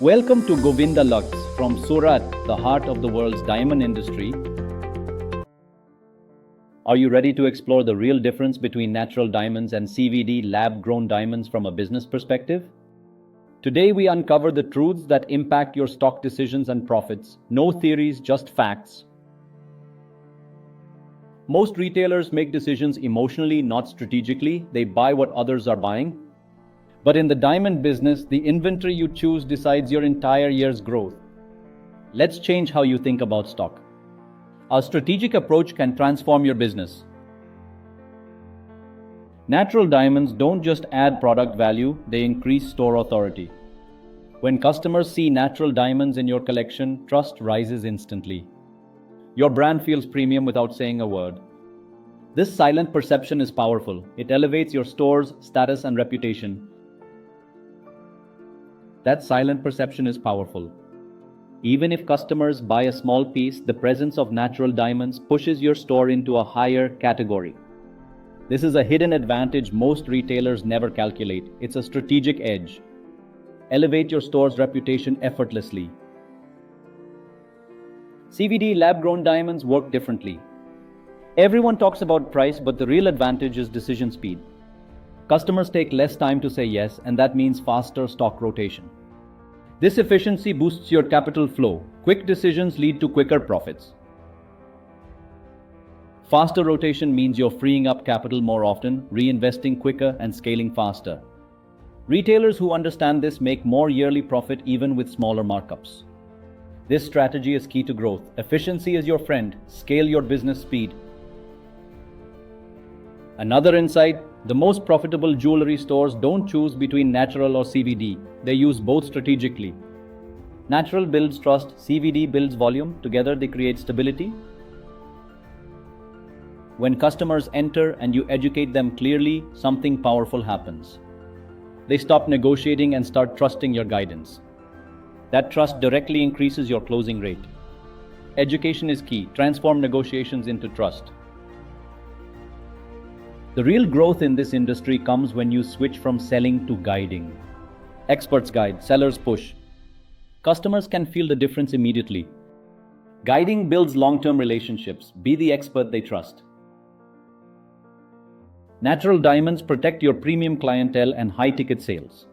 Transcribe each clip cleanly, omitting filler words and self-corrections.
Welcome to Govinda Luxe from Surat, the heart of the world's diamond industry. Are you ready to explore the real difference between natural diamonds and CVD lab-grown diamonds from a business perspective? Today we uncover the truths that impact your stock decisions and profits. No theories, just facts. Most retailers make decisions emotionally, not strategically. They buy what others are buying. But in the diamond business, the inventory you choose decides your entire year's growth. Let's change how you think about stock. Our strategic approach can transform your business. Natural diamonds don't just add product value, they increase store authority. When customers see natural diamonds in your collection, trust rises instantly. Your brand feels premium without saying a word. This silent perception is powerful. It elevates your store's status and reputation. That silent perception is powerful. Even if customers buy a small piece, the presence of natural diamonds pushes your store into a higher category. This is a hidden advantage most retailers never calculate. It's a strategic edge. Elevate your store's reputation effortlessly. CVD lab-grown diamonds work differently. Everyone talks about price, but the real advantage is decision speed. Customers take less time to say yes, and that means faster stock rotation. This efficiency boosts your capital flow. Quick decisions lead to quicker profits. Faster rotation means you're freeing up capital more often, reinvesting quicker, and scaling faster. Retailers who understand this make more yearly profit even with smaller markups. This strategy is key to growth. Efficiency is your friend. Scale your business speed. Another insight: the most profitable jewelry stores don't choose between natural or CVD. They use both strategically. Natural builds trust, CVD builds volume. Together they create stability. When customers enter and you educate them clearly, something powerful happens. They stop negotiating and start trusting your guidance. That trust directly increases your closing rate. Education is key. Transform negotiations into trust. The real growth in this industry comes when you switch from selling to guiding. Experts guide, sellers push. Customers can feel the difference immediately. Guiding builds long-term relationships. Be the expert they trust. Natural diamonds protect your premium clientele and high-ticket sales.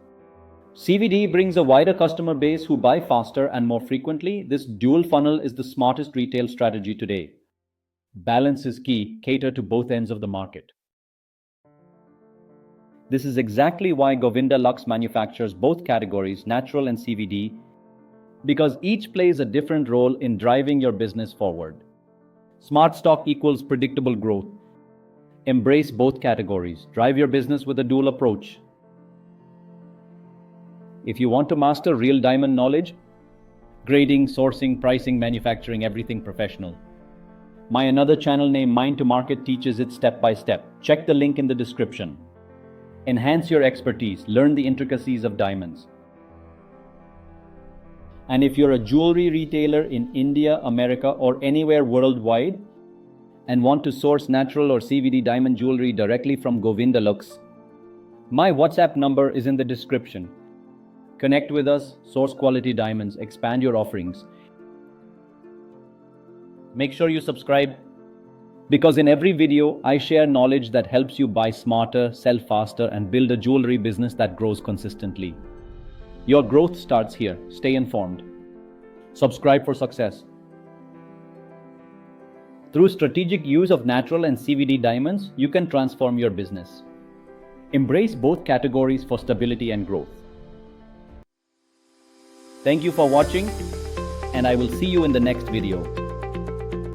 CVD brings a wider customer base who buy faster and more frequently. This dual funnel is the smartest retail strategy today. Balance is key. Cater to both ends of the market. This is exactly why Govinda Luxe manufactures both categories, natural and CVD, because each plays a different role in driving your business forward. Smart stock equals predictable growth. Embrace both categories. Drive your business with a dual approach. If you want to master real diamond knowledge, grading, sourcing, pricing, manufacturing, everything professional, my another channel named Mind to Market teaches it step by step. Check the link in the description. Enhance your expertise. Learn the intricacies of diamonds. And if you're a jewelry retailer in India, America, or anywhere worldwide and want to source natural or CVD diamond jewelry directly from Govinda Luxe, my WhatsApp number is in the description. Connect with us, source quality diamonds, expand your offerings. Make sure you subscribe, because in every video, I share knowledge that helps you buy smarter, sell faster, and build a jewelry business that grows consistently. Your growth starts here. Stay informed. Subscribe for success. Through strategic use of natural and CVD diamonds, you can transform your business. Embrace both categories for stability and growth. Thank you for watching, and I will see you in the next video.